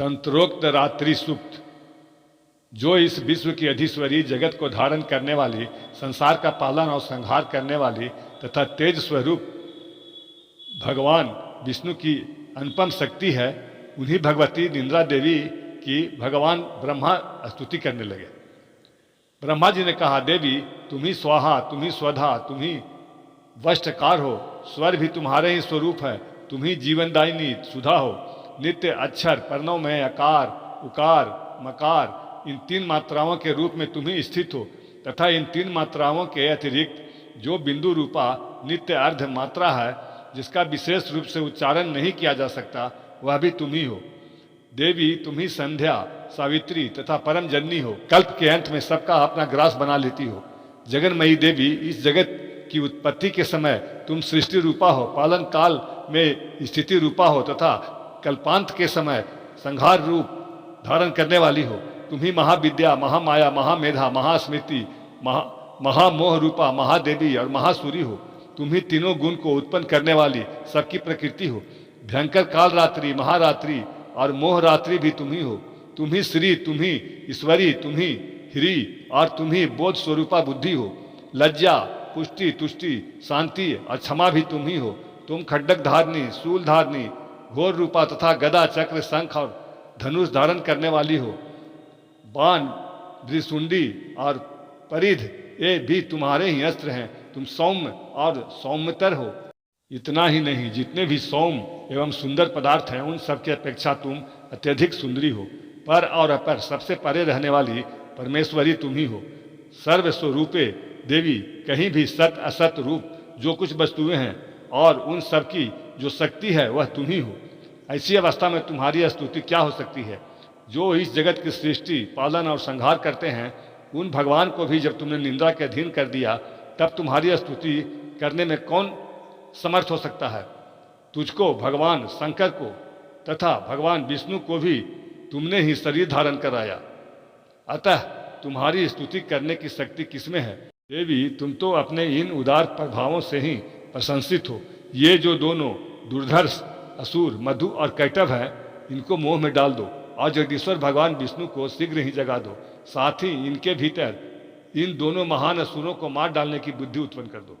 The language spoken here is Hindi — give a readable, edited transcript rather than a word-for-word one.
तंत्रोक्त रात्रि सुप्त, जो इस विश्व की अधीश्वरी, जगत को धारण करने वाली, संसार का पालन और संहार करने वाली तथा तेज स्वरूप भगवान विष्णु की अनुपम शक्ति है, उन्हीं भगवती निंद्रा देवी की भगवान ब्रह्मा स्तुति करने लगे। ब्रह्मा जी ने कहा, देवी तुम ही स्वाहा, तुम ही स्वधा, तुम ही वष्टकार हो, स्वर भी तुम्हारे ही स्वरूप है, तुम ही जीवनदायिनी सुधा हो, नित्य अक्षर प्रणव में अकार उकार मकार इन तीन मात्राओं के रूप में तुम ही स्थित हो, तथा इन तीन मात्राओं के अतिरिक्त जो बिंदु रूपा नित्य अर्ध मात्रा है, जिसका विशेष रूप से उच्चारण नहीं किया जा सकता, वह भी तुम ही हो। देवी तुम ही संध्या, सावित्री तथा परम जननी हो, कल्प के अंत में सबका अपना ग्रास बना लेती हो। जगन्मयी देवी, इस जगत की उत्पत्ति के समय तुम सृष्टि रूपा हो, पालन काल में स्थिति रूपा हो तथा कल्पांत के समय संहार रूप धारण करने वाली हो। तुम ही महाविद्या, महामाया, महामेधा, महास्मृति, महामोह रूपा महादेवी और महासूरी हो। तुम ही तीनों गुण को उत्पन्न करने वाली सबकी प्रकृति हो। भयंकर काल रात्रि, महारात्रि और मोह रात्रि भी तुम ही हो। तुम ही श्री, तुम ही ईश्वरी, तुम ही ह्री और तुम ही बोध स्वरूपा बुद्धि हो। लज्जा, पुष्टि, तुष्टि, शांति और क्षमा भी तुम ही हो। तुम खड्डक धारणी, शूल धारणी, घोर रूपा तथा गदा, चक्र, शंख और धनुष धारण करने वाली हो। बाण, द्रिशुंडी और परिध ये भी तुम्हारे ही अस्त्र हैं। तुम सौम्य और सौम्यतर हो। इतना ही नहीं, जितने भी सौम्य एवं सुंदर पदार्थ हैं, उन सब की अपेक्षा तुम अत्यधिक सुंदरी हो। पर और अपर सबसे परे रहने वाली परमेश्वरी तुम ही हो। सर्वस्वरूपे देवी, कहीं भी सत असत रूप जो कुछ वस्तुएं हैं और उन सब की जो शक्ति है वह तुम ही हो। ऐसी अवस्था में तुम्हारी स्तुति क्या हो सकती है? जो इस जगत की सृष्टि, पालन और संहार करते हैं, उन भगवान को भी जब तुमने निंदा के अधीन कर दिया, तब तुम्हारी स्तुति करने में कौन समर्थ हो सकता है? तुझको, भगवान शंकर को तथा भगवान विष्णु को भी तुमने ही शरीर धारण कराया, अतः तुम्हारी स्तुति करने की शक्ति किसमें है? देवी, तुम तो अपने इन उदार प्रभावों से ही प्रशंसित हो। ये जो दोनों दुर्धर्ष असुर मधु और कैटव हैं, इनको मोह में डाल दो और जगदीश्वर भगवान विष्णु को शीघ्र ही जगा दो। साथ ही इनके भीतर इन दोनों महान असुरों को मार डालने की बुद्धि उत्पन्न कर दो।